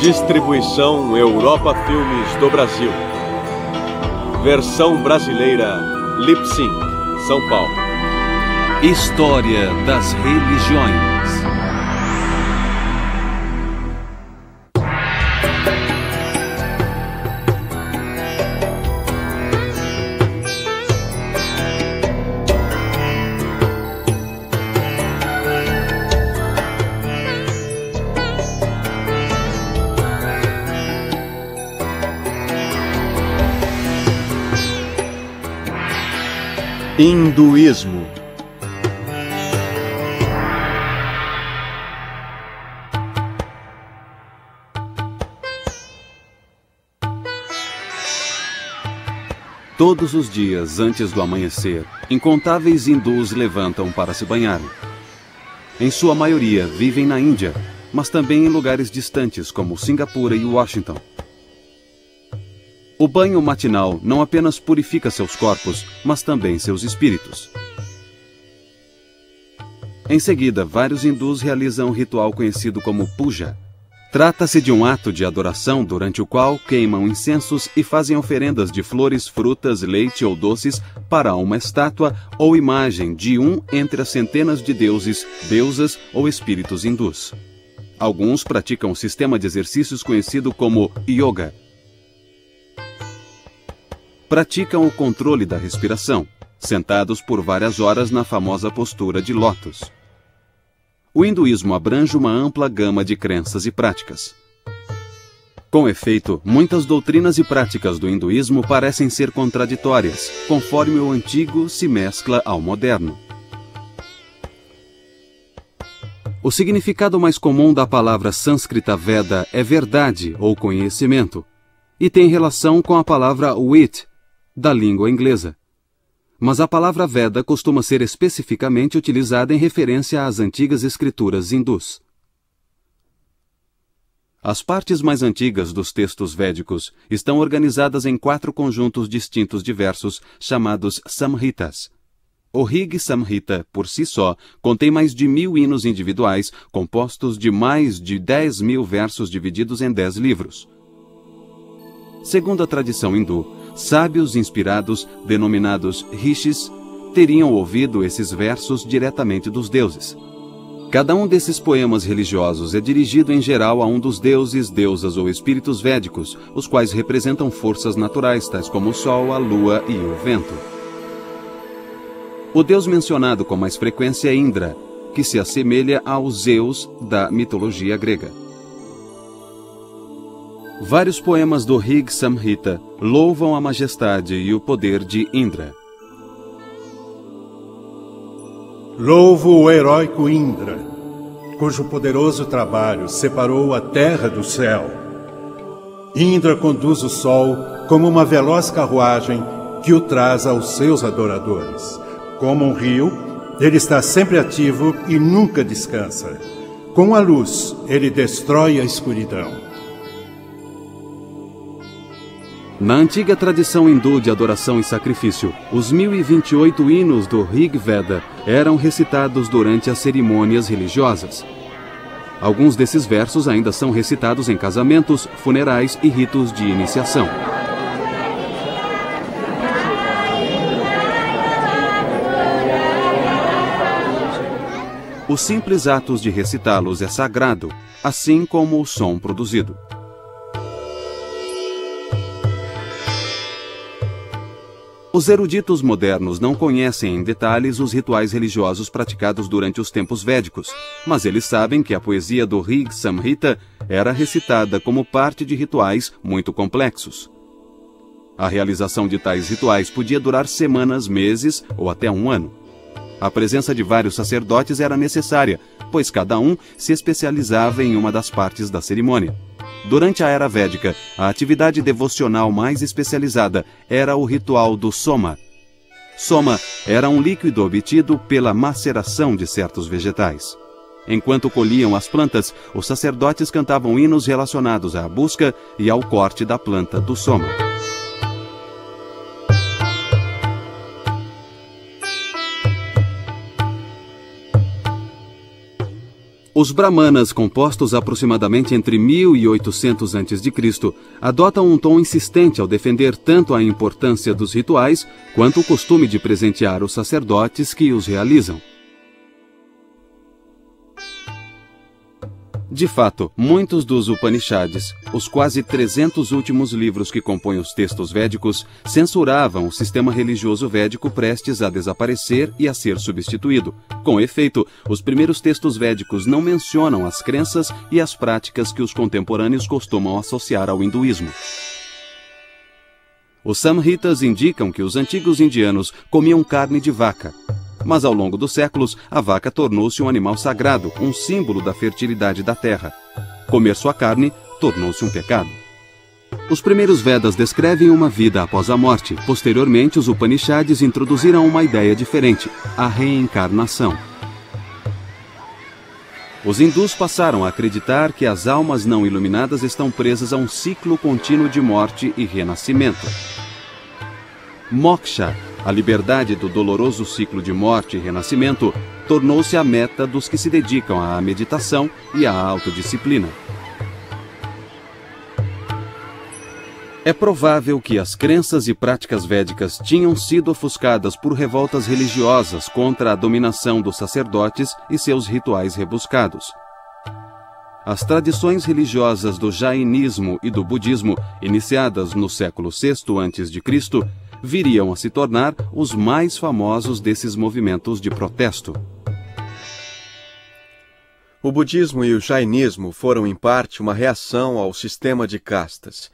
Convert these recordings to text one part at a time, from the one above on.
Distribuição Europa Filmes do Brasil. Versão brasileira Lip Sync, São Paulo. História das religiões. Hinduísmo. Todos os dias antes do amanhecer, incontáveis hindus levantam para se banharem. Em sua maioria vivem na Índia, mas também em lugares distantes como Singapura e Washington. O banho matinal não apenas purifica seus corpos, mas também seus espíritos. Em seguida, vários hindus realizam um ritual conhecido como puja. Trata-se de um ato de adoração durante o qual queimam incensos e fazem oferendas de flores, frutas, leite ou doces para uma estátua ou imagem de um entre as centenas de deuses, deusas ou espíritos hindus. Alguns praticam um sistema de exercícios conhecido como yoga. Praticam o controle da respiração, sentados por várias horas na famosa postura de lótus. O hinduísmo abrange uma ampla gama de crenças e práticas. Com efeito, muitas doutrinas e práticas do hinduísmo parecem ser contraditórias, conforme o antigo se mescla ao moderno. O significado mais comum da palavra sânscrita Veda é verdade ou conhecimento, e tem relação com a palavra wit, da língua inglesa. Mas a palavra Veda costuma ser especificamente utilizada em referência às antigas escrituras hindus. As partes mais antigas dos textos védicos estão organizadas em 4 conjuntos distintos de versos chamados Samhitas. O Rig Samhita, por si só, contém mais de 1000 hinos individuais, compostos de mais de 10.000 versos divididos em 10 livros. Segundo a tradição hindu, sábios inspirados, denominados rishis, teriam ouvido esses versos diretamente dos deuses. Cada um desses poemas religiosos é dirigido em geral a um dos deuses, deusas ou espíritos védicos, os quais representam forças naturais, tais como o sol, a lua e o vento. O deus mencionado com mais frequência é Indra, que se assemelha ao Zeus da mitologia grega. Vários poemas do Rig Samhita louvam a majestade e o poder de Indra. Louvo o heróico Indra, cujo poderoso trabalho separou a terra do céu. Indra conduz o sol como uma veloz carruagem que o traz aos seus adoradores. Como um rio, ele está sempre ativo e nunca descansa. Com a luz, ele destrói a escuridão. Na antiga tradição hindu de adoração e sacrifício, os 1028 hinos do Rig Veda eram recitados durante as cerimônias religiosas. Alguns desses versos ainda são recitados em casamentos, funerais e ritos de iniciação. Os simples atos de recitá-los é sagrado, assim como o som produzido. Os eruditos modernos não conhecem em detalhes os rituais religiosos praticados durante os tempos védicos, mas eles sabem que a poesia do Rig Samhita era recitada como parte de rituais muito complexos. A realização de tais rituais podia durar semanas, meses ou até um ano. A presença de vários sacerdotes era necessária, pois cada um se especializava em uma das partes da cerimônia. Durante a Era Védica, a atividade devocional mais especializada era o ritual do soma. Soma era um líquido obtido pela maceração de certos vegetais. Enquanto colhiam as plantas, os sacerdotes cantavam hinos relacionados à busca e ao corte da planta do soma. Os Brahmanas, compostos aproximadamente entre 1800 a.C., adotam um tom insistente ao defender tanto a importância dos rituais quanto o costume de presentear os sacerdotes que os realizam. De fato, muitos dos Upanishads, os quase 300 últimos livros que compõem os textos védicos, censuravam o sistema religioso védico prestes a desaparecer e a ser substituído. Com efeito, os primeiros textos védicos não mencionam as crenças e as práticas que os contemporâneos costumam associar ao hinduísmo. Os Samhitas indicam que os antigos indianos comiam carne de vaca. Mas ao longo dos séculos, a vaca tornou-se um animal sagrado, um símbolo da fertilidade da terra. Comer sua carne tornou-se um pecado. Os primeiros Vedas descrevem uma vida após a morte. Posteriormente, os Upanishads introduziram uma ideia diferente, a reencarnação. Os hindus passaram a acreditar que as almas não iluminadas estão presas a um ciclo contínuo de morte e renascimento. Moksha, a liberdade do doloroso ciclo de morte e renascimento, tornou-se a meta dos que se dedicam à meditação e à autodisciplina. É provável que as crenças e práticas védicas tinham sido ofuscadas por revoltas religiosas contra a dominação dos sacerdotes e seus rituais rebuscados. As tradições religiosas do jainismo e do budismo, iniciadas no século VI a.C., viriam a se tornar os mais famosos desses movimentos de protesto. O budismo e o jainismo foram, em parte, uma reação ao sistema de castas.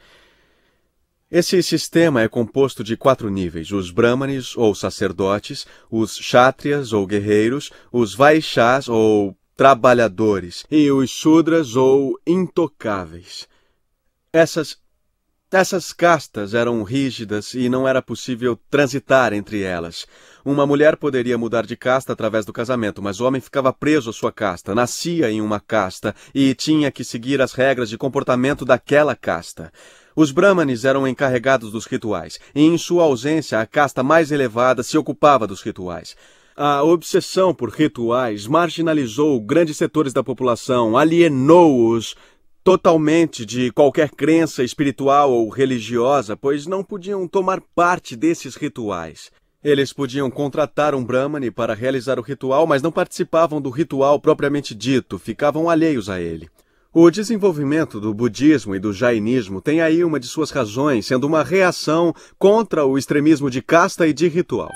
Esse sistema é composto de 4 níveis: os brahmanes, ou sacerdotes, os kshatriyas, ou guerreiros, os vaishyas, ou trabalhadores, e os shudras, ou intocáveis. Essas castas eram rígidas e não era possível transitar entre elas. Uma mulher poderia mudar de casta através do casamento, mas o homem ficava preso à sua casta, nascia em uma casta e tinha que seguir as regras de comportamento daquela casta. Os brahmanes eram encarregados dos rituais, e em sua ausência a casta mais elevada se ocupava dos rituais. A obsessão por rituais marginalizou grandes setores da população, alienou-os totalmente de qualquer crença espiritual ou religiosa, pois não podiam tomar parte desses rituais. Eles podiam contratar um brahmane para realizar o ritual, mas não participavam do ritual propriamente dito, ficavam alheios a ele. O desenvolvimento do budismo e do jainismo tem aí uma de suas razões, sendo uma reação contra o extremismo de casta e de ritual.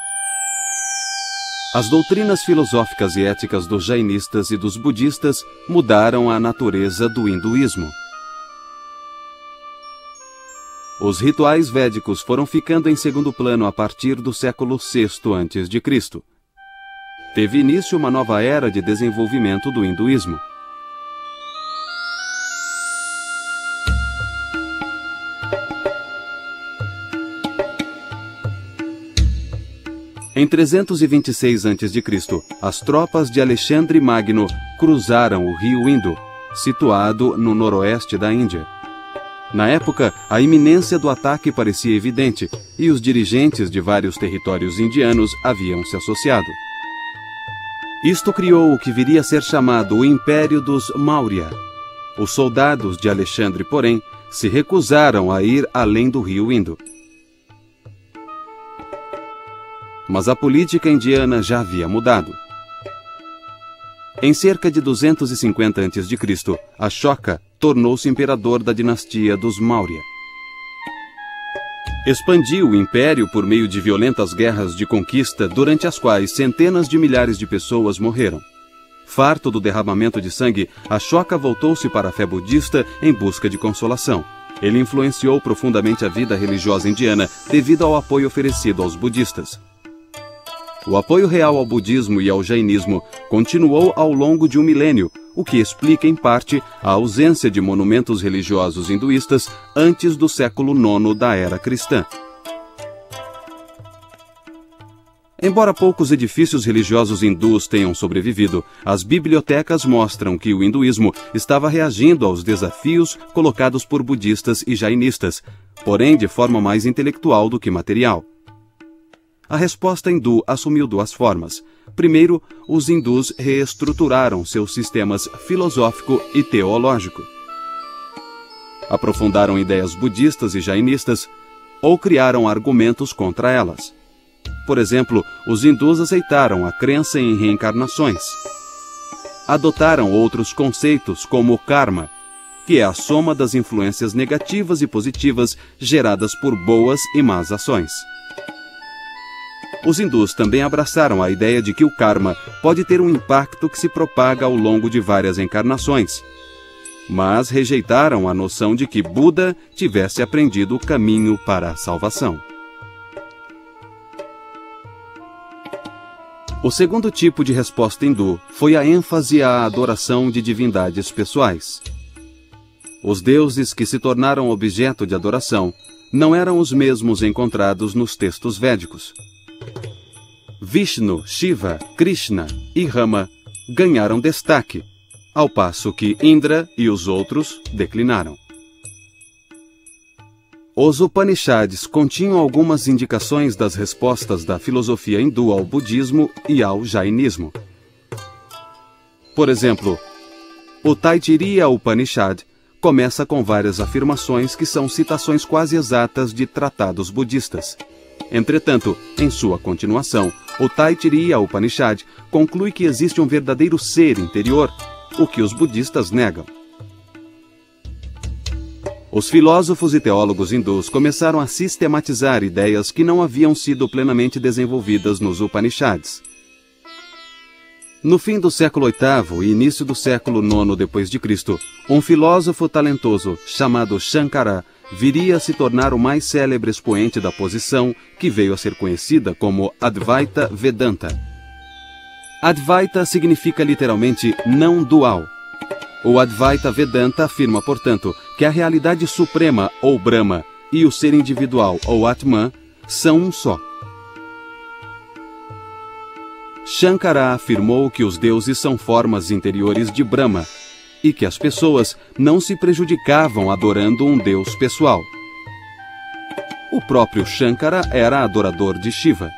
As doutrinas filosóficas e éticas dos jainistas e dos budistas mudaram a natureza do hinduísmo. Os rituais védicos foram ficando em segundo plano a partir do século VI a.C. Teve início uma nova era de desenvolvimento do hinduísmo. Em 326 a.C., as tropas de Alexandre Magno cruzaram o rio Indo, situado no noroeste da Índia. Na época, a iminência do ataque parecia evidente e os dirigentes de vários territórios indianos haviam se associado. Isto criou o que viria a ser chamado o Império dos Maurya. Os soldados de Alexandre, porém, se recusaram a ir além do rio Indo. Mas a política indiana já havia mudado. Em cerca de 250 a.C., Ashoka tornou-se imperador da dinastia dos Maurya. Expandiu o império por meio de violentas guerras de conquista, durante as quais centenas de milhares de pessoas morreram. Farto do derramamento de sangue, Ashoka voltou-se para a fé budista em busca de consolação. Ele influenciou profundamente a vida religiosa indiana devido ao apoio oferecido aos budistas. O apoio real ao budismo e ao jainismo continuou ao longo de um milênio, o que explica, em parte, a ausência de monumentos religiosos hinduístas antes do século IX da era cristã. Embora poucos edifícios religiosos hindus tenham sobrevivido, as bibliotecas mostram que o hinduísmo estava reagindo aos desafios colocados por budistas e jainistas, porém de forma mais intelectual do que material. A resposta hindu assumiu duas formas. Primeiro, os hindus reestruturaram seus sistemas filosófico e teológico. Aprofundaram ideias budistas e jainistas ou criaram argumentos contra elas. Por exemplo, os hindus aceitaram a crença em reencarnações. Adotaram outros conceitos como o karma, que é a soma das influências negativas e positivas geradas por boas e más ações. Os hindus também abraçaram a ideia de que o karma pode ter um impacto que se propaga ao longo de várias encarnações, mas rejeitaram a noção de que Buda tivesse aprendido o caminho para a salvação. O segundo tipo de resposta hindu foi a ênfase à adoração de divindades pessoais. Os deuses que se tornaram objeto de adoração não eram os mesmos encontrados nos textos védicos. Vishnu, Shiva, Krishna e Rama ganharam destaque, ao passo que Indra e os outros declinaram. Os Upanishads continham algumas indicações das respostas da filosofia hindu ao budismo e ao jainismo. Por exemplo, o Taittiriya Upanishad começa com várias afirmações que são citações quase exatas de tratados budistas. Entretanto, em sua continuação, o Taittiriya Upanishad conclui que existe um verdadeiro ser interior, o que os budistas negam. Os filósofos e teólogos hindus começaram a sistematizar ideias que não haviam sido plenamente desenvolvidas nos Upanishads. No fim do século VIII e início do século IX d.C., um filósofo talentoso chamado Shankara viria a se tornar o mais célebre expoente da posição que veio a ser conhecida como Advaita Vedanta. Advaita significa literalmente não dual. O Advaita Vedanta afirma, portanto, que a realidade suprema, ou Brahma, e o ser individual, ou Atman, são um só. Shankara afirmou que os deuses são formas interiores de Brahma e que as pessoas não se prejudicavam adorando um deus pessoal. O próprio Shankara era adorador de Shiva.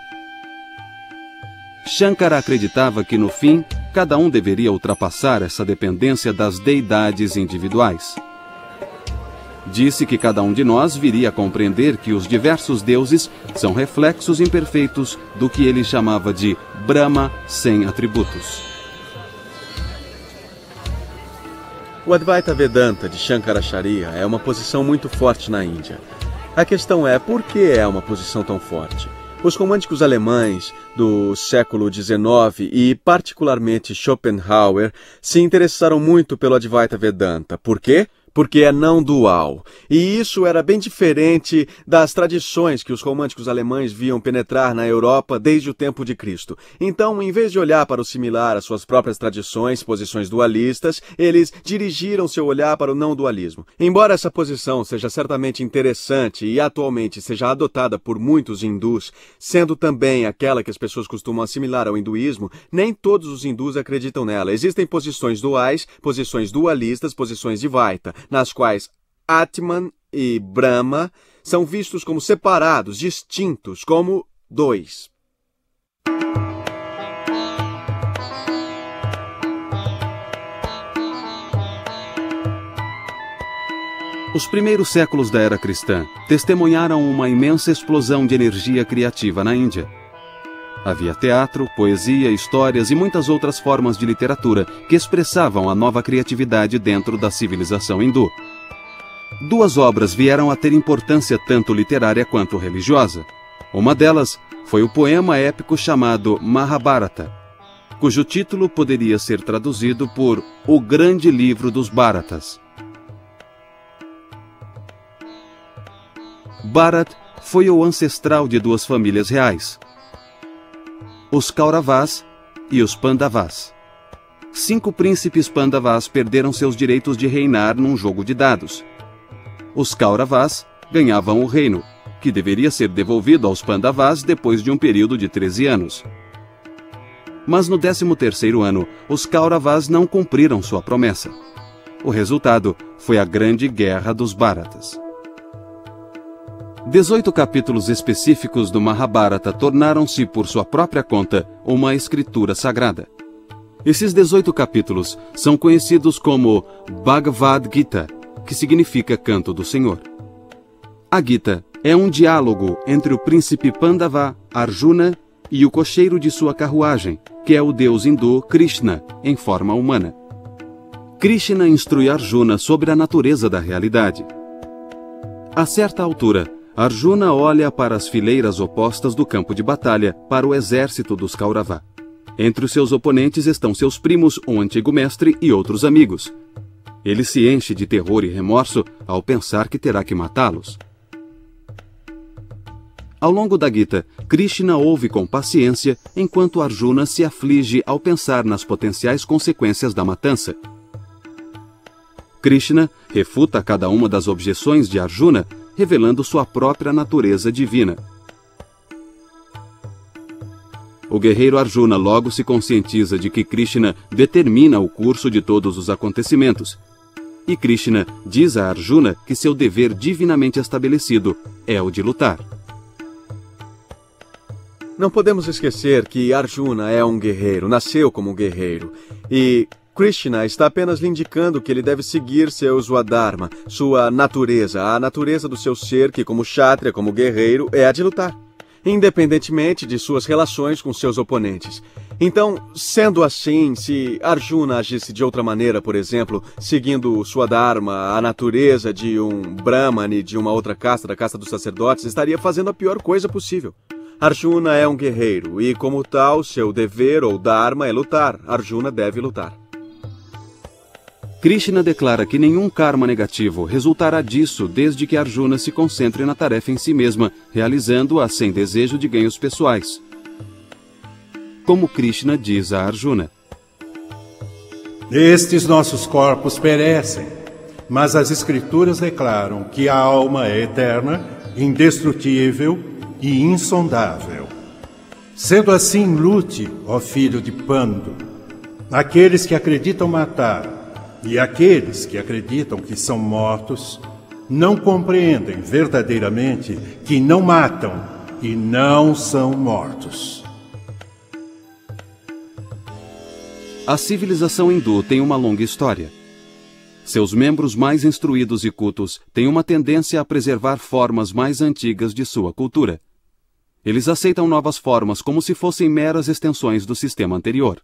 Shankara acreditava que, no fim, cada um deveria ultrapassar essa dependência das deidades individuais. Disse que cada um de nós viria a compreender que os diversos deuses são reflexos imperfeitos do que ele chamava de Brahma sem atributos. O Advaita Vedanta de Shankaracharya é uma posição muito forte na Índia. A questão é, por que é uma posição tão forte? Os românticos alemães do século XIX e, particularmente, Schopenhauer, se interessaram muito pelo Advaita Vedanta. Por quê? Porque é não dual. E isso era bem diferente das tradições que os românticos alemães viam penetrar na Europa desde o tempo de Cristo. Então, em vez de olhar para o similar às suas próprias tradições, posições dualistas, eles dirigiram seu olhar para o não dualismo. Embora essa posição seja certamente interessante e atualmente seja adotada por muitos hindus, sendo também aquela que as pessoas costumam assimilar ao hinduísmo, nem todos os hindus acreditam nela. Existem posições duais, posições dualistas, posições Dvaita, nas quais Atman e Brahma são vistos como separados, distintos, como dois. Os primeiros séculos da era cristã testemunharam uma imensa explosão de energia criativa na Índia. Havia teatro, poesia, histórias e muitas outras formas de literatura que expressavam a nova criatividade dentro da civilização hindu. Duas obras vieram a ter importância tanto literária quanto religiosa. Uma delas foi o poema épico chamado Mahabharata, cujo título poderia ser traduzido por O Grande Livro dos Bharatas. Bharat foi o ancestral de duas famílias reais, os Kauravas e os Pandavas. 5 príncipes Pandavas perderam seus direitos de reinar num jogo de dados. Os Kauravas ganhavam o reino, que deveria ser devolvido aos Pandavas depois de um período de 13 anos. Mas no 13º ano, os Kauravas não cumpriram sua promessa. O resultado foi a Grande Guerra dos Bharatas. 18 capítulos específicos do Mahabharata tornaram-se, por sua própria conta, uma escritura sagrada. Esses 18 capítulos são conhecidos como Bhagavad Gita, que significa Canto do Senhor. A Gita é um diálogo entre o príncipe Pandava, Arjuna, e o cocheiro de sua carruagem, que é o deus hindu Krishna, em forma humana. Krishna instrui Arjuna sobre a natureza da realidade. A certa altura, Arjuna olha para as fileiras opostas do campo de batalha, para o exército dos Kaurava. Entre os seus oponentes estão seus primos, um antigo mestre e outros amigos. Ele se enche de terror e remorso ao pensar que terá que matá-los. Ao longo da Gita, Krishna ouve com paciência enquanto Arjuna se aflige ao pensar nas potenciais consequências da matança. Krishna refuta cada uma das objeções de Arjuna, revelando sua própria natureza divina. O guerreiro Arjuna logo se conscientiza de que Krishna determina o curso de todos os acontecimentos. E Krishna diz a Arjuna que seu dever divinamente estabelecido é o de lutar. Não podemos esquecer que Arjuna é um guerreiro, nasceu como um guerreiro. E Krishna está apenas lhe indicando que ele deve seguir seu Swadharma, sua natureza, a natureza do seu ser que, como Kshatriya, como guerreiro, é a de lutar, independentemente de suas relações com seus oponentes. Então, sendo assim, se Arjuna agisse de outra maneira, por exemplo, seguindo sua dharma, a natureza de um brahmane de uma outra casta, da casta dos sacerdotes, estaria fazendo a pior coisa possível. Arjuna é um guerreiro e, como tal, seu dever ou dharma é lutar. Arjuna deve lutar. Krishna declara que nenhum karma negativo resultará disso desde que Arjuna se concentre na tarefa em si mesma, realizando-a sem desejo de ganhos pessoais. Como Krishna diz a Arjuna: Estes nossos corpos perecem, mas as Escrituras declaram que a alma é eterna, indestrutível e insondável. Sendo assim, lute, ó filho de Pandu. Aqueles que acreditam matar e aqueles que acreditam que são mortos não compreendem verdadeiramente que não matam e não são mortos. A civilização hindu tem uma longa história. Seus membros mais instruídos e cultos têm uma tendência a preservar formas mais antigas de sua cultura. Eles aceitam novas formas como se fossem meras extensões do sistema anterior.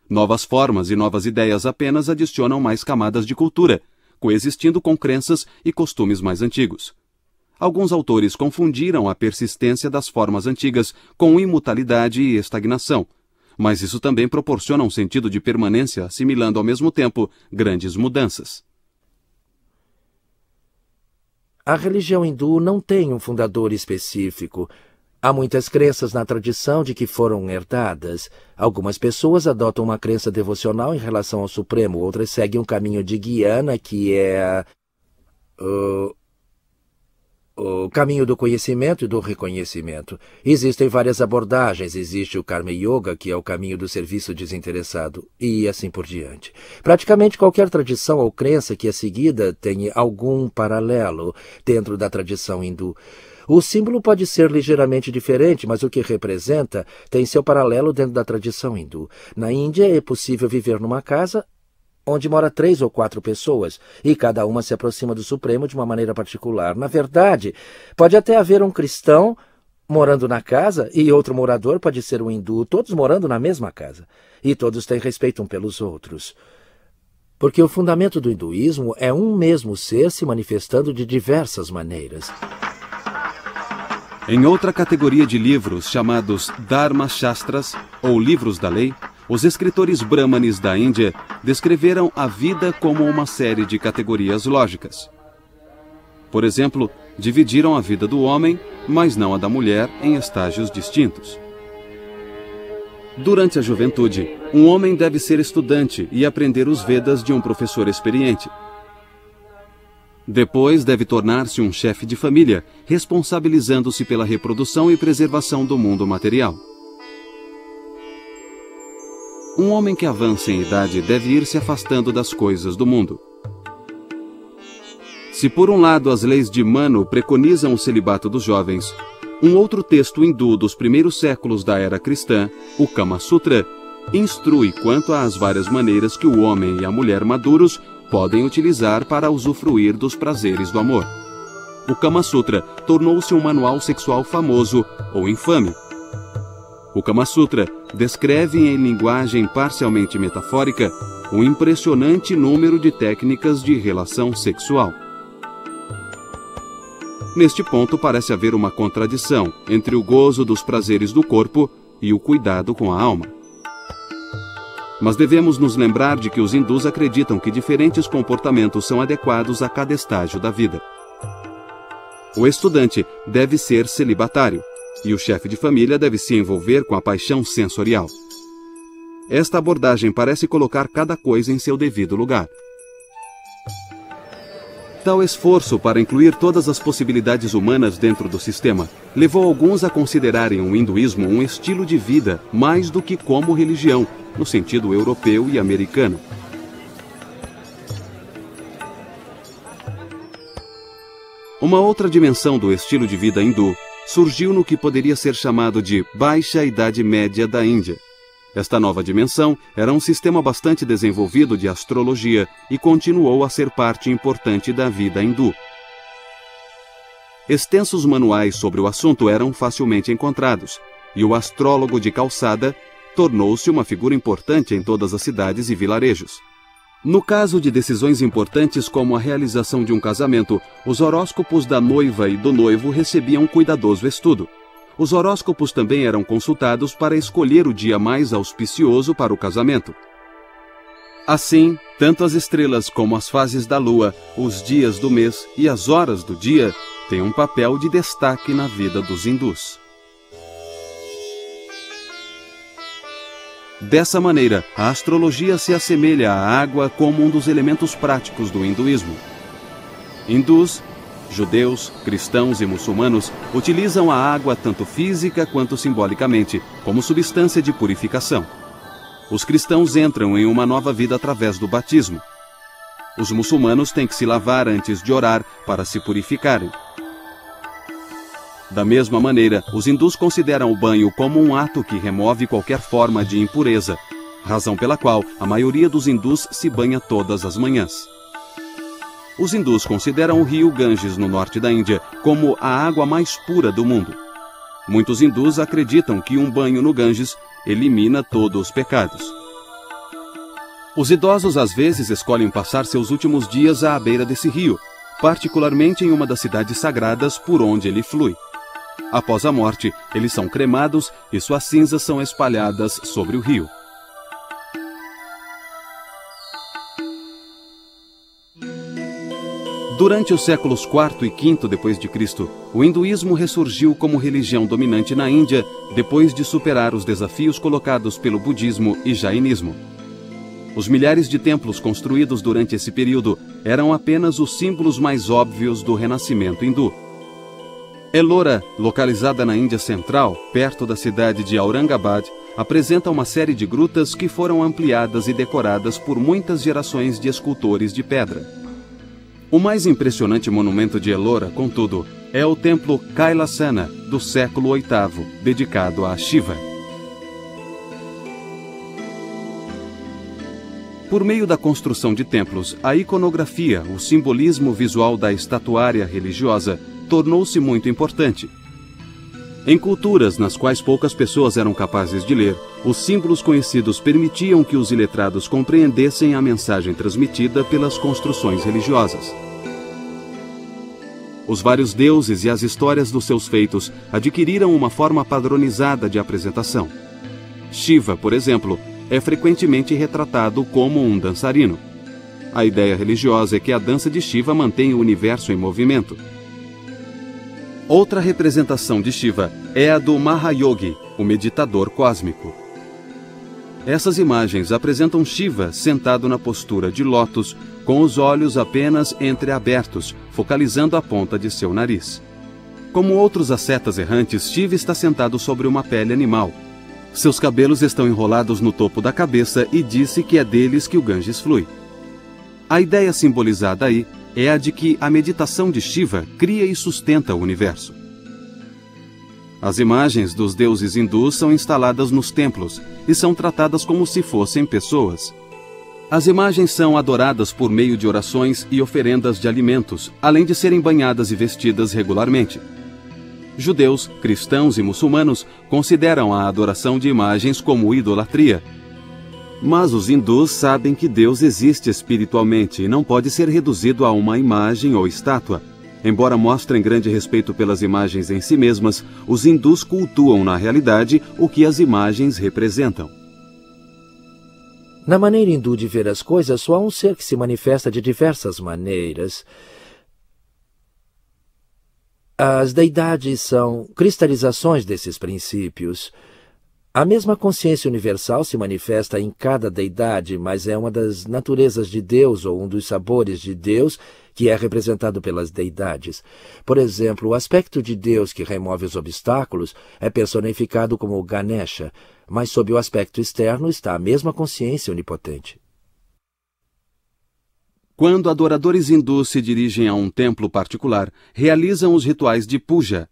Novas formas e novas ideias apenas adicionam mais camadas de cultura, coexistindo com crenças e costumes mais antigos. Alguns autores confundiram a persistência das formas antigas com imutabilidade e estagnação, mas isso também proporciona um sentido de permanência, assimilando ao mesmo tempo grandes mudanças. A religião hindu não tem um fundador específico. Há muitas crenças na tradição de que foram herdadas. Algumas pessoas adotam uma crença devocional em relação ao Supremo, outras seguem um caminho de Gyana, que é o caminho do conhecimento e do reconhecimento. Existem várias abordagens. Existe o Karma Yoga, que é o caminho do serviço desinteressado, e assim por diante. Praticamente qualquer tradição ou crença que é seguida tem algum paralelo dentro da tradição hindu. O símbolo pode ser ligeiramente diferente, mas o que representa tem seu paralelo dentro da tradição hindu. Na Índia é possível viver numa casa onde mora 3 ou 4 pessoas, e cada uma se aproxima do Supremo de uma maneira particular. Na verdade, pode até haver um cristão morando na casa e outro morador pode ser um hindu, todos morando na mesma casa. E todos têm respeito um pelos outros. Porque o fundamento do hinduísmo é um mesmo ser se manifestando de diversas maneiras. Em outra categoria de livros, chamados Dharma Shastras, ou livros da lei, os escritores brahmanes da Índia descreveram a vida como uma série de categorias lógicas. Por exemplo, dividiram a vida do homem, mas não a da mulher, em estágios distintos. Durante a juventude, um homem deve ser estudante e aprender os Vedas de um professor experiente. Depois deve tornar-se um chefe de família, responsabilizando-se pela reprodução e preservação do mundo material. Um homem que avança em idade deve ir se afastando das coisas do mundo. Se por um lado as leis de Manu preconizam o celibato dos jovens, um outro texto hindu dos primeiros séculos da era cristã, o Kama Sutra, instrui quanto às várias maneiras que o homem e a mulher maduros podem utilizar para usufruir dos prazeres do amor. O Kama Sutra tornou-se um manual sexual famoso ou infame. O Kama Sutra descreve em linguagem parcialmente metafórica um impressionante número de técnicas de relação sexual. Neste ponto parece haver uma contradição entre o gozo dos prazeres do corpo e o cuidado com a alma. Mas devemos nos lembrar de que os hindus acreditam que diferentes comportamentos são adequados a cada estágio da vida. O estudante deve ser celibatário, e o chefe de família deve se envolver com a paixão sensorial. Esta abordagem parece colocar cada coisa em seu devido lugar. Tal esforço para incluir todas as possibilidades humanas dentro do sistema levou alguns a considerarem o hinduísmo um estilo de vida mais do que como religião, no sentido europeu e americano. Uma outra dimensão do estilo de vida hindu surgiu no que poderia ser chamado de Baixa Idade Média da Índia. Esta nova dimensão era um sistema bastante desenvolvido de astrologia e continuou a ser parte importante da vida hindu. Extensos manuais sobre o assunto eram facilmente encontrados, e o astrólogo de calçada tornou-se uma figura importante em todas as cidades e vilarejos. No caso de decisões importantes como a realização de um casamento, os horóscopos da noiva e do noivo recebiam cuidadoso estudo. Os horóscopos também eram consultados para escolher o dia mais auspicioso para o casamento. Assim, tanto as estrelas como as fases da lua, os dias do mês e as horas do dia têm um papel de destaque na vida dos hindus. Dessa maneira, a astrologia se assemelha à água como um dos elementos práticos do hinduísmo. Hindus, judeus, cristãos e muçulmanos utilizam a água tanto física quanto simbolicamente, como substância de purificação. Os cristãos entram em uma nova vida através do batismo. Os muçulmanos têm que se lavar antes de orar para se purificarem. Da mesma maneira, os hindus consideram o banho como um ato que remove qualquer forma de impureza, razão pela qual a maioria dos hindus se banha todas as manhãs. Os hindus consideram o rio Ganges, no norte da Índia, como a água mais pura do mundo. Muitos hindus acreditam que um banho no Ganges elimina todos os pecados. Os idosos às vezes escolhem passar seus últimos dias à beira desse rio, particularmente em uma das cidades sagradas por onde ele flui. Após a morte, eles são cremados e suas cinzas são espalhadas sobre o rio. Durante os séculos IV e V d.C., o hinduísmo ressurgiu como religião dominante na Índia depois de superar os desafios colocados pelo budismo e jainismo. Os milhares de templos construídos durante esse período eram apenas os símbolos mais óbvios do renascimento hindu. Ellora, localizada na Índia Central, perto da cidade de Aurangabad, apresenta uma série de grutas que foram ampliadas e decoradas por muitas gerações de escultores de pedra. O mais impressionante monumento de Ellora, contudo, é o templo Kailasana, do século VIII, dedicado a Shiva. Por meio da construção de templos, a iconografia, o simbolismo visual da estatuária religiosa, tornou-se muito importante. Em culturas nas quais poucas pessoas eram capazes de ler, os símbolos conhecidos permitiam que os iletrados compreendessem a mensagem transmitida pelas construções religiosas. Os vários deuses e as histórias dos seus feitos adquiriram uma forma padronizada de apresentação. Shiva, por exemplo, é frequentemente retratado como um dançarino. A ideia religiosa é que a dança de Shiva mantém o universo em movimento. Outra representação de Shiva é a do Mahayogi, o meditador cósmico. Essas imagens apresentam Shiva sentado na postura de lótus, com os olhos apenas entreabertos, focalizando a ponta de seu nariz. Como outros ascetas errantes, Shiva está sentado sobre uma pele animal. Seus cabelos estão enrolados no topo da cabeça e disse que é deles que o Ganges flui. A ideia simbolizada aí é a de que a meditação de Shiva cria e sustenta o universo. As imagens dos deuses hindus são instaladas nos templos e são tratadas como se fossem pessoas. As imagens são adoradas por meio de orações e oferendas de alimentos, além de serem banhadas e vestidas regularmente. Judeus, cristãos e muçulmanos consideram a adoração de imagens como idolatria. Mas os hindus sabem que Deus existe espiritualmente e não pode ser reduzido a uma imagem ou estátua. Embora mostrem grande respeito pelas imagens em si mesmas, os hindus cultuam na realidade o que as imagens representam. Na maneira hindu de ver as coisas, só há um ser que se manifesta de diversas maneiras. As deidades são cristalizações desses princípios. A mesma consciência universal se manifesta em cada deidade, mas é uma das naturezas de Deus ou um dos sabores de Deus que é representado pelas deidades. Por exemplo, o aspecto de Deus que remove os obstáculos é personificado como Ganesha, mas sob o aspecto externo está a mesma consciência onipotente. Quando adoradores hindus se dirigem a um templo particular, realizam os rituais de puja,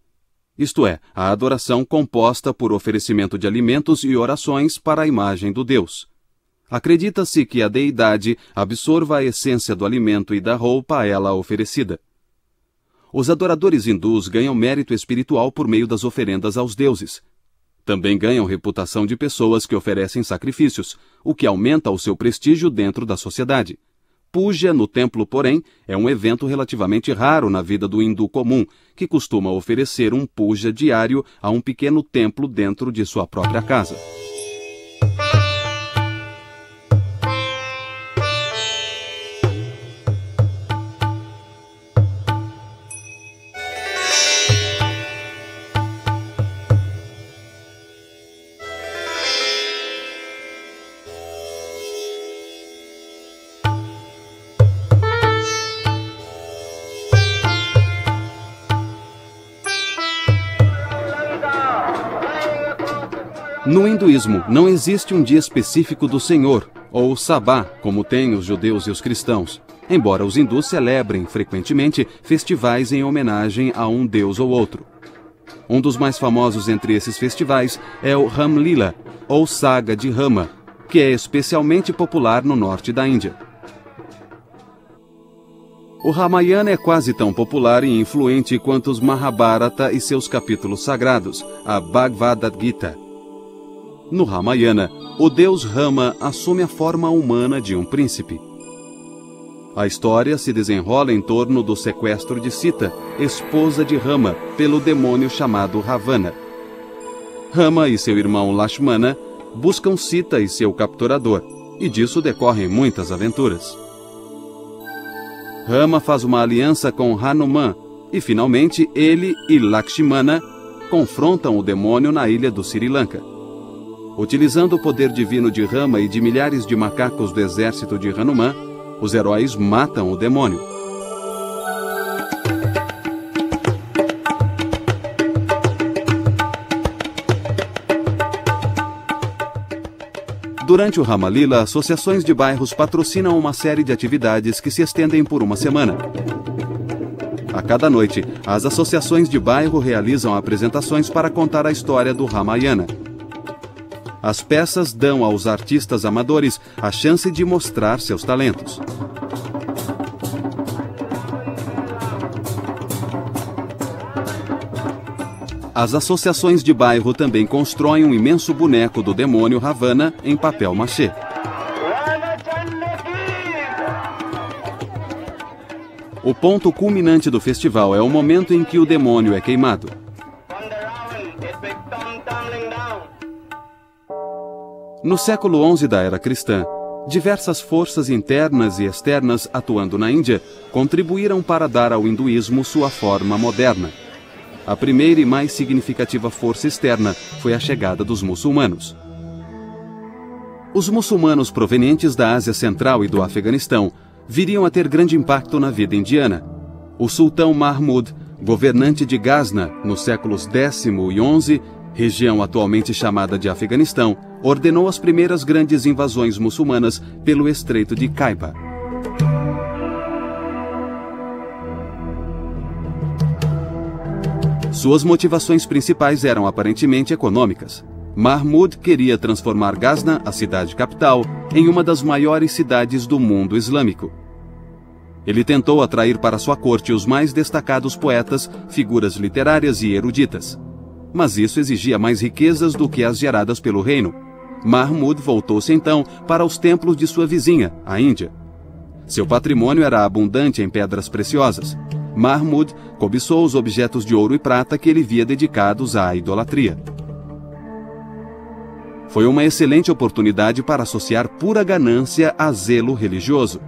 isto é, a adoração composta por oferecimento de alimentos e orações para a imagem do Deus. Acredita-se que a deidade absorva a essência do alimento e da roupa a ela oferecida. Os adoradores hindus ganham mérito espiritual por meio das oferendas aos deuses. Também ganham reputação de pessoas que oferecem sacrifícios, o que aumenta o seu prestígio dentro da sociedade. Puja no templo, porém, é um evento relativamente raro na vida do hindu comum, que costuma oferecer um puja diário a um pequeno templo dentro de sua própria casa. No hinduísmo, não existe um dia específico do Senhor, ou Sabá, como têm os judeus e os cristãos, embora os hindus celebrem frequentemente festivais em homenagem a um deus ou outro. Um dos mais famosos entre esses festivais é o Ram Lila, ou Saga de Rama, que é especialmente popular no norte da Índia. O Ramayana é quase tão popular e influente quanto os Mahabharata e seus capítulos sagrados, a Bhagavad Gita. No Ramayana, o deus Rama assume a forma humana de um príncipe. A história se desenrola em torno do sequestro de Sita, esposa de Rama, pelo demônio chamado Ravana. Rama e seu irmão Lakshmana buscam Sita e seu capturador, e disso decorrem muitas aventuras. Rama faz uma aliança com Hanuman, e finalmente ele e Lakshmana confrontam o demônio na ilha do Sri Lanka. Utilizando o poder divino de Rama e de milhares de macacos do exército de Hanuman, os heróis matam o demônio. Durante o Ramalila, associações de bairros patrocinam uma série de atividades que se estendem por uma semana. A cada noite, as associações de bairro realizam apresentações para contar a história do Ramayana. As peças dão aos artistas amadores a chance de mostrar seus talentos. As associações de bairro também constroem um imenso boneco do demônio Ravana em papel machê. O ponto culminante do festival é o momento em que o demônio é queimado. No século XI da era cristã, diversas forças internas e externas atuando na Índia contribuíram para dar ao hinduísmo sua forma moderna. A primeira e mais significativa força externa foi a chegada dos muçulmanos. Os muçulmanos provenientes da Ásia Central e do Afeganistão viriam a ter grande impacto na vida indiana. O sultão Mahmud, governante de Ghazna nos séculos X e XI, região atualmente chamada de Afeganistão, ordenou as primeiras grandes invasões muçulmanas pelo Estreito de Khyber. Suas motivações principais eram aparentemente econômicas. Mahmud queria transformar Ghazna, a cidade capital, em uma das maiores cidades do mundo islâmico. Ele tentou atrair para sua corte os mais destacados poetas, figuras literárias e eruditas. Mas isso exigia mais riquezas do que as geradas pelo reino. Mahmud voltou-se então para os templos de sua vizinha, a Índia. Seu patrimônio era abundante em pedras preciosas. Mahmud cobiçou os objetos de ouro e prata que ele via dedicados à idolatria. Foi uma excelente oportunidade para associar pura ganância a zelo religioso.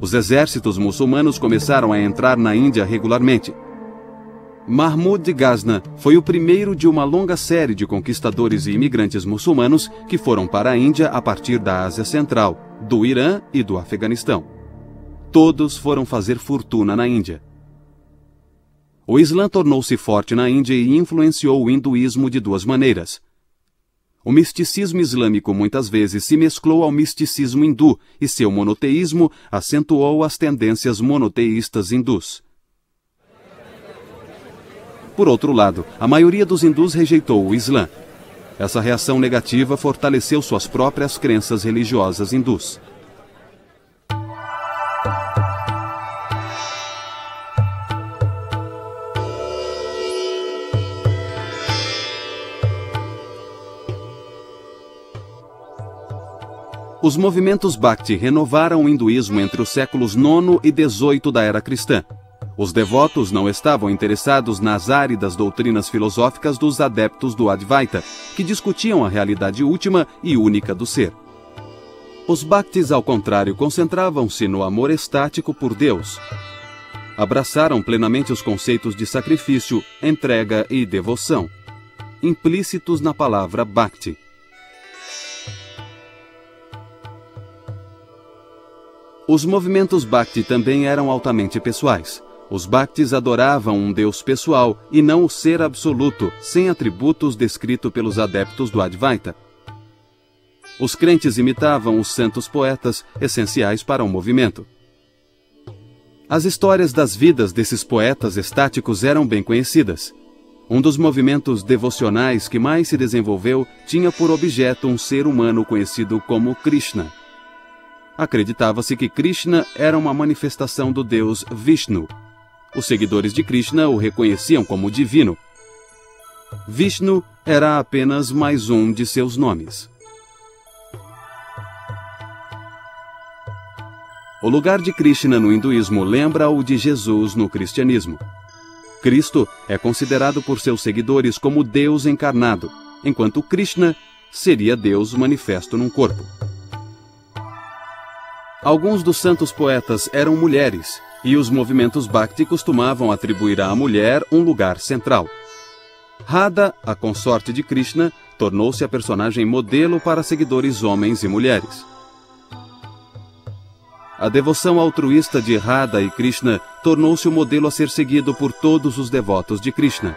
Os exércitos muçulmanos começaram a entrar na Índia regularmente. Mahmud de Ghazna foi o primeiro de uma longa série de conquistadores e imigrantes muçulmanos que foram para a Índia a partir da Ásia Central, do Irã e do Afeganistão. Todos foram fazer fortuna na Índia. O Islã tornou-se forte na Índia e influenciou o hinduísmo de duas maneiras. O misticismo islâmico muitas vezes se mesclou ao misticismo hindu e seu monoteísmo acentuou as tendências monoteístas hindus. Por outro lado, a maioria dos hindus rejeitou o Islã. Essa reação negativa fortaleceu suas próprias crenças religiosas hindus. Os movimentos Bhakti renovaram o hinduísmo entre os séculos IX e XVIII da era cristã. Os devotos não estavam interessados nas áridas doutrinas filosóficas dos adeptos do Advaita, que discutiam a realidade última e única do ser. Os Bhaktis, ao contrário, concentravam-se no amor estático por Deus. Abraçaram plenamente os conceitos de sacrifício, entrega e devoção, implícitos na palavra Bhakti. Os movimentos Bhakti também eram altamente pessoais. Os Bhaktis adoravam um Deus pessoal e não o ser absoluto, sem atributos descrito pelos adeptos do Advaita. Os crentes imitavam os santos poetas, essenciais para o movimento. As histórias das vidas desses poetas estáticos eram bem conhecidas. Um dos movimentos devocionais que mais se desenvolveu tinha por objeto um ser humano conhecido como Krishna. Acreditava-se que Krishna era uma manifestação do deus Vishnu. Os seguidores de Krishna o reconheciam como divino. Vishnu era apenas mais um de seus nomes. O lugar de Krishna no hinduísmo lembra o de Jesus no cristianismo. Cristo é considerado por seus seguidores como Deus encarnado, enquanto Krishna seria Deus manifesto num corpo. Alguns dos santos poetas eram mulheres, e os movimentos Bhakti costumavam atribuir à mulher um lugar central. Radha, a consorte de Krishna, tornou-se a personagem modelo para seguidores homens e mulheres. A devoção altruísta de Radha e Krishna tornou-se o modelo a ser seguido por todos os devotos de Krishna.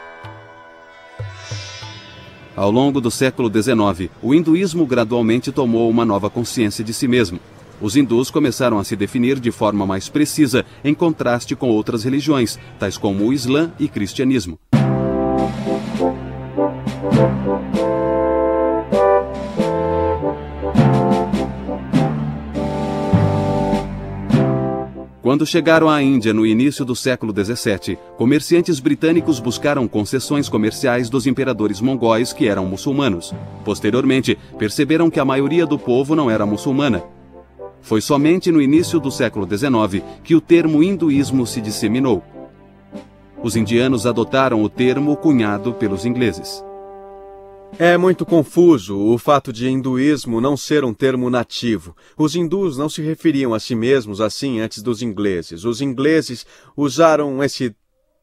Ao longo do século XIX, o hinduísmo gradualmente tomou uma nova consciência de si mesmo. Os hindus começaram a se definir de forma mais precisa, em contraste com outras religiões, tais como o Islã e cristianismo. Quando chegaram à Índia no início do século XVII, comerciantes britânicos buscaram concessões comerciais dos imperadores mongóis que eram muçulmanos. Posteriormente, perceberam que a maioria do povo não era muçulmana. Foi somente no início do século XIX que o termo hinduísmo se disseminou. Os indianos adotaram o termo cunhado pelos ingleses. É muito confuso o fato de hinduísmo não ser um termo nativo. Os hindus não se referiam a si mesmos assim antes dos ingleses. Os ingleses usaram esse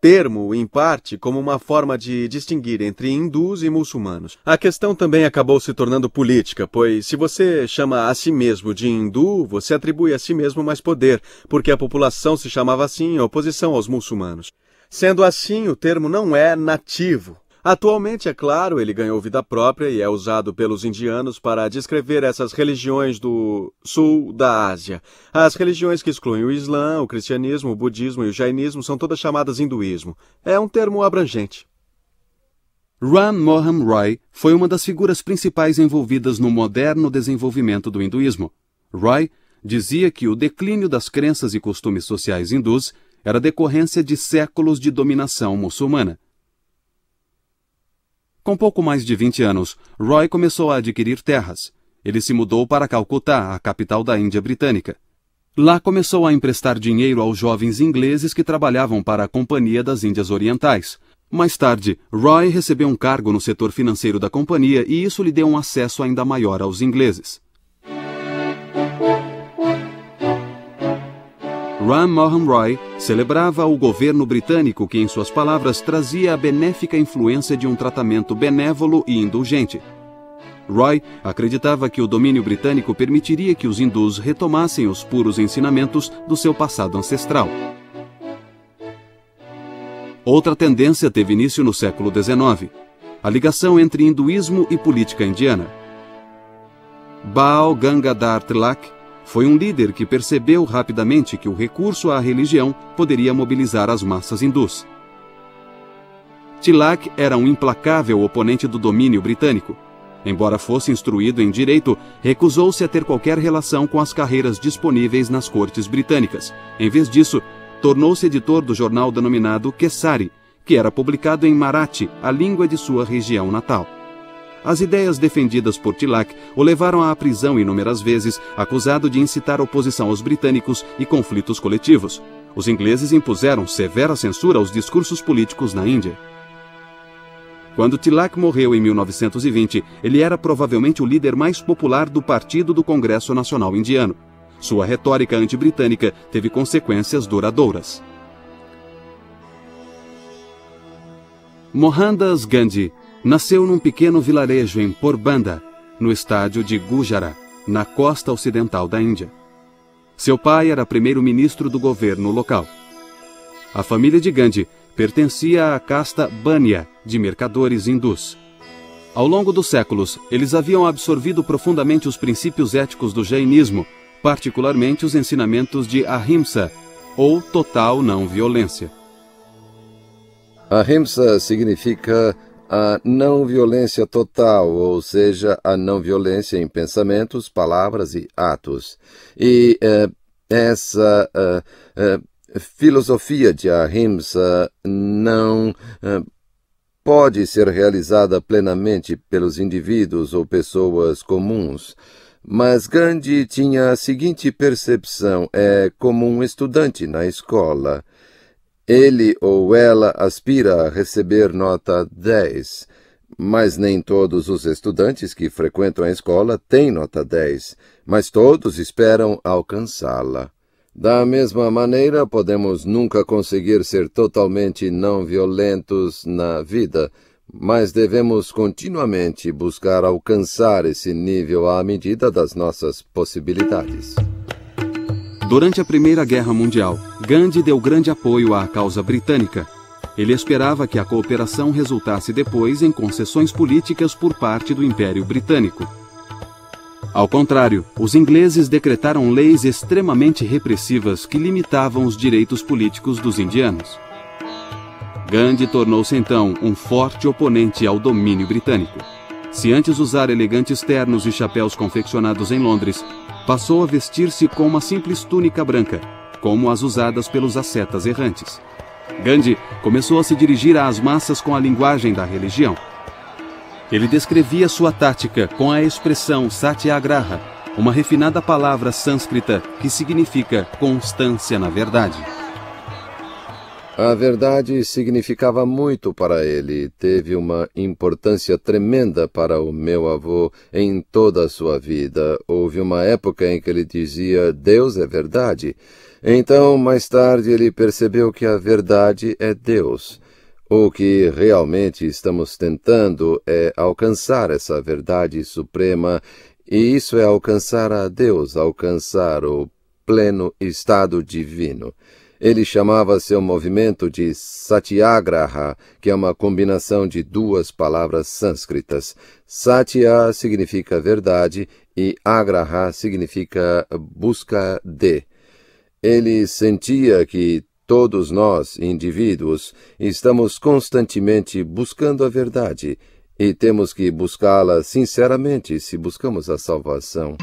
termo, em parte, como uma forma de distinguir entre hindus e muçulmanos. A questão também acabou se tornando política, pois se você chama a si mesmo de hindu, você atribui a si mesmo mais poder, porque a população se chamava assim em oposição aos muçulmanos. Sendo assim, o termo não é nativo. Atualmente, é claro, ele ganhou vida própria e é usado pelos indianos para descrever essas religiões do sul da Ásia. As religiões que excluem o Islã, o cristianismo, o budismo e o jainismo são todas chamadas hinduísmo. É um termo abrangente. Ram Mohan Roy foi uma das figuras principais envolvidas no moderno desenvolvimento do hinduísmo. Roy dizia que o declínio das crenças e costumes sociais hindus era decorrência de séculos de dominação muçulmana. Com pouco mais de 20 anos, Roy começou a adquirir terras. Ele se mudou para Calcutá, a capital da Índia Britânica. Lá começou a emprestar dinheiro aos jovens ingleses que trabalhavam para a Companhia das Índias Orientais. Mais tarde, Roy recebeu um cargo no setor financeiro da companhia e isso lhe deu um acesso ainda maior aos ingleses. Ram Mohan Roy celebrava o governo britânico que, em suas palavras, trazia a benéfica influência de um tratamento benévolo e indulgente. Roy acreditava que o domínio britânico permitiria que os hindus retomassem os puros ensinamentos do seu passado ancestral. Outra tendência teve início no século XIX, a ligação entre hinduísmo e política indiana. Bal Gangadhar Tilak foi um líder que percebeu rapidamente que o recurso à religião poderia mobilizar as massas hindus. Tilak era um implacável oponente do domínio britânico. Embora fosse instruído em direito, recusou-se a ter qualquer relação com as carreiras disponíveis nas cortes britânicas. Em vez disso, tornou-se editor do jornal denominado Kesari, que era publicado em Marathi, a língua de sua região natal. As ideias defendidas por Tilak o levaram à prisão inúmeras vezes, acusado de incitar oposição aos britânicos e conflitos coletivos. Os ingleses impuseram severa censura aos discursos políticos na Índia. Quando Tilak morreu em 1920, ele era provavelmente o líder mais popular do Partido do Congresso Nacional Indiano. Sua retórica anti-britânica teve consequências duradouras. Mohandas Gandhi nasceu num pequeno vilarejo em Porbandar, no estádio de Gujarat, na costa ocidental da Índia. Seu pai era primeiro-ministro do governo local. A família de Gandhi pertencia à casta Bania, de mercadores hindus. Ao longo dos séculos, eles haviam absorvido profundamente os princípios éticos do jainismo, particularmente os ensinamentos de Ahimsa, ou total não violência. Ahimsa significa a não violência total, ou seja, a não violência em pensamentos, palavras e atos. E essa filosofia de Ahimsa não pode ser realizada plenamente pelos indivíduos ou pessoas comuns. Mas Gandhi tinha a seguinte percepção, como um estudante na escola. Ele ou ela aspira a receber nota 10, mas nem todos os estudantes que frequentam a escola têm nota 10, mas todos esperam alcançá-la. Da mesma maneira, podemos nunca conseguir ser totalmente não violentos na vida, mas devemos continuamente buscar alcançar esse nível à medida das nossas possibilidades. Durante a Primeira Guerra Mundial, Gandhi deu grande apoio à causa britânica. Ele esperava que a cooperação resultasse depois em concessões políticas por parte do Império Britânico. Ao contrário, os ingleses decretaram leis extremamente repressivas que limitavam os direitos políticos dos indianos. Gandhi tornou-se então um forte oponente ao domínio britânico. Se antes usar elegantes ternos e chapéus confeccionados em Londres, passou a vestir-se com uma simples túnica branca, como as usadas pelos ascetas errantes. Gandhi começou a se dirigir às massas com a linguagem da religião. Ele descrevia sua tática com a expressão satyagraha, uma refinada palavra sânscrita que significa constância na verdade. A verdade significava muito para ele, teve uma importância tremenda para o meu avô em toda a sua vida. Houve uma época em que ele dizia, Deus é verdade. Então, mais tarde, ele percebeu que a verdade é Deus. O que realmente estamos tentando é alcançar essa verdade suprema, e isso é alcançar a Deus, alcançar o pleno estado divino. Ele chamava seu movimento de Satyagraha, que é uma combinação de duas palavras sânscritas. Satya significa verdade e agraha significa busca de. Ele sentia que todos nós, indivíduos, estamos constantemente buscando a verdade e temos que buscá-la sinceramente se buscamos a salvação.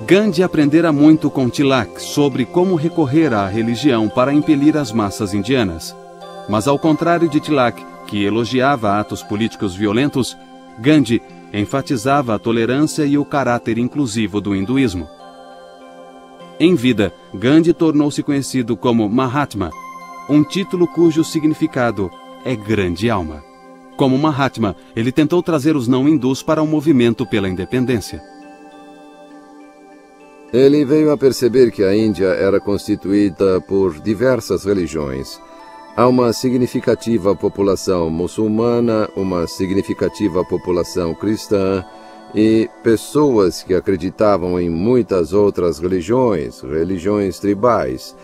Gandhi aprendera muito com Tilak sobre como recorrer à religião para impelir as massas indianas. Mas ao contrário de Tilak, que elogiava atos políticos violentos, Gandhi enfatizava a tolerância e o caráter inclusivo do hinduísmo. Em vida, Gandhi tornou-se conhecido como Mahatma, um título cujo significado é grande alma. Como Mahatma, ele tentou trazer os não-hindus para o movimento pela independência. Ele veio a perceber que a Índia era constituída por diversas religiões. Há uma significativa população muçulmana, uma significativa população cristã e pessoas que acreditavam em muitas outras religiões tribais.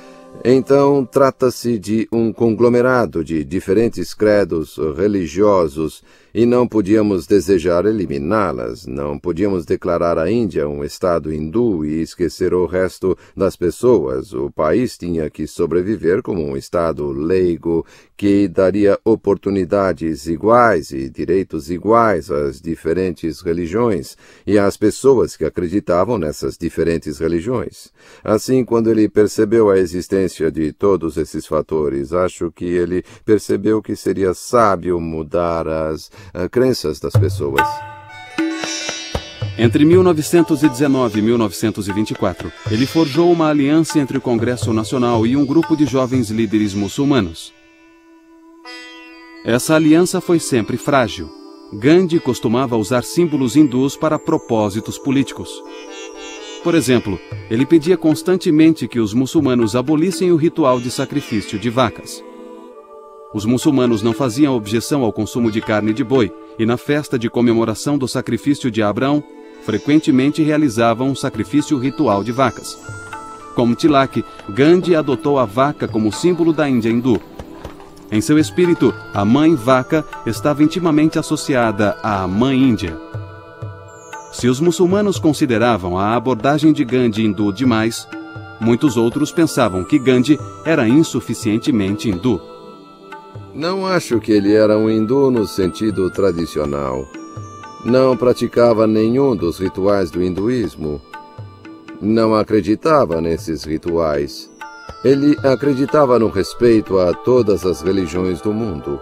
Então, trata-se de um conglomerado de diferentes credos religiosos e não podíamos desejar eliminá-las. Não podíamos declarar a Índia um estado hindu e esquecer o resto das pessoas. O país tinha que sobreviver como um estado leigo que daria oportunidades iguais e direitos iguais às diferentes religiões e às pessoas que acreditavam nessas diferentes religiões. Assim, quando ele percebeu a existência de todos esses fatores, acho que ele percebeu que seria sábio mudar as crenças das pessoas. Entre 1919 e 1924, ele forjou uma aliança entre o Congresso Nacional e um grupo de jovens líderes muçulmanos. Essa aliança foi sempre frágil. Gandhi costumava usar símbolos hindus para propósitos políticos. Por exemplo, ele pedia constantemente que os muçulmanos abolissem o ritual de sacrifício de vacas. Os muçulmanos não faziam objeção ao consumo de carne de boi, e na festa de comemoração do sacrifício de Abrão, frequentemente realizavam um sacrifício ritual de vacas. Como Tilak, Gandhi adotou a vaca como símbolo da Índia hindu. Em seu espírito, a mãe vaca estava intimamente associada à mãe Índia. Se os muçulmanos consideravam a abordagem de Gandhi hindu demais, muitos outros pensavam que Gandhi era insuficientemente hindu. Não acho que ele era um hindu no sentido tradicional. Não praticava nenhum dos rituais do hinduísmo. Não acreditava nesses rituais. Ele acreditava no respeito a todas as religiões do mundo.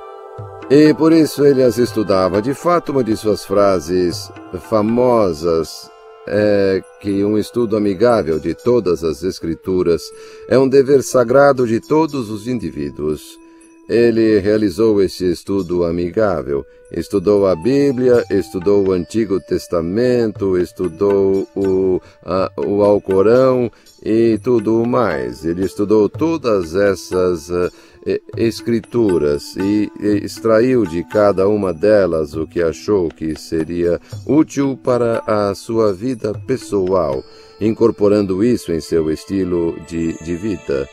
E por isso ele as estudava. De fato, uma de suas frases famosas é que um estudo amigável de todas as escrituras é um dever sagrado de todos os indivíduos. Ele realizou esse estudo amigável. Estudou a Bíblia, estudou o Antigo Testamento, estudou o Alcorão e tudo mais. Ele estudou todas essas escrituras e extraiu de cada uma delas o que achou que seria útil para a sua vida pessoal, incorporando isso em seu estilo de vida.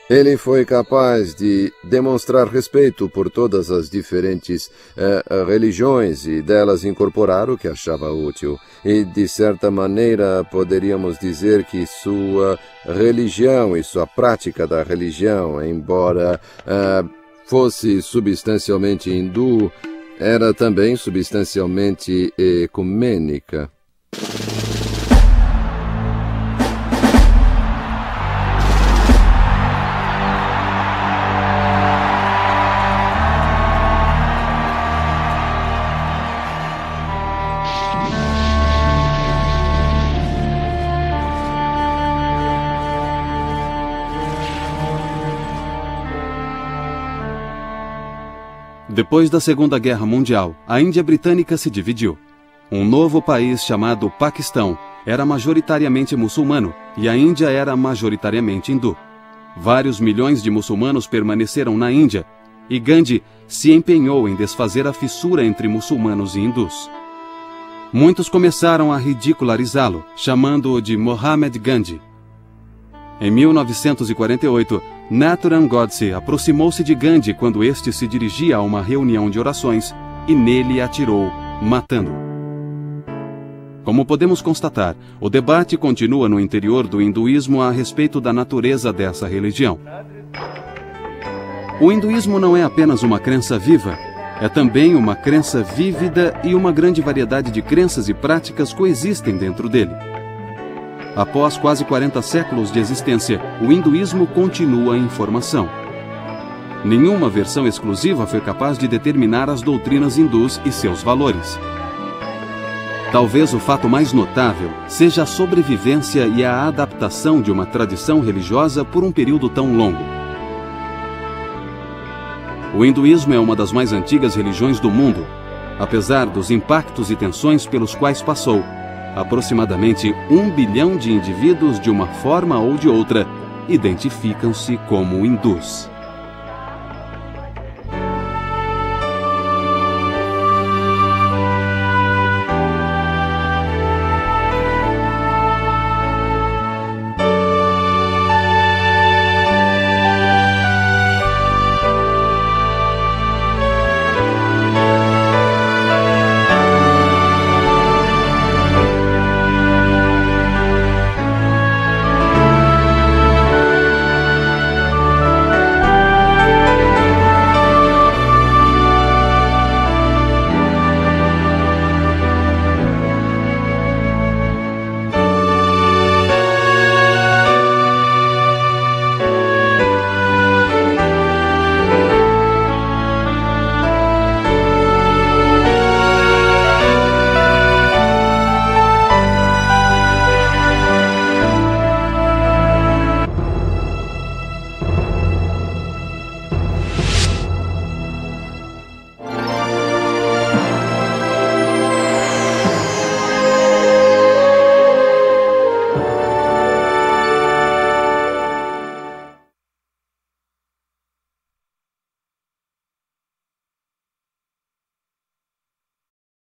Ele foi capaz de demonstrar respeito por todas as diferentes religiões e delas incorporar o que achava útil. E, de certa maneira, poderíamos dizer que sua religião e sua prática da religião, embora fosse substancialmente hindu, era também substancialmente ecumênica. Depois da Segunda Guerra Mundial, a Índia Britânica se dividiu. Um novo país chamado Paquistão era majoritariamente muçulmano e a Índia era majoritariamente hindu. Vários milhões de muçulmanos permaneceram na Índia e Gandhi se empenhou em desfazer a fissura entre muçulmanos e hindus. Muitos começaram a ridicularizá-lo, chamando-o de Mohamed Gandhi. Em 1948, Nathuram Godse aproximou-se de Gandhi quando este se dirigia a uma reunião de orações e nele atirou, matando-o. Como podemos constatar, o debate continua no interior do hinduísmo a respeito da natureza dessa religião. O hinduísmo não é apenas uma crença viva, é também uma crença vívida e uma grande variedade de crenças e práticas coexistem dentro dele. Após quase 40 séculos de existência, o hinduísmo continua em formação. Nenhuma versão exclusiva foi capaz de determinar as doutrinas hindus e seus valores. Talvez o fato mais notável seja a sobrevivência e a adaptação de uma tradição religiosa por um período tão longo. O hinduísmo é uma das mais antigas religiões do mundo. Apesar dos impactos e tensões pelos quais passou, aproximadamente 1 bilhão de indivíduos, de uma forma ou de outra, identificam-se como hindus.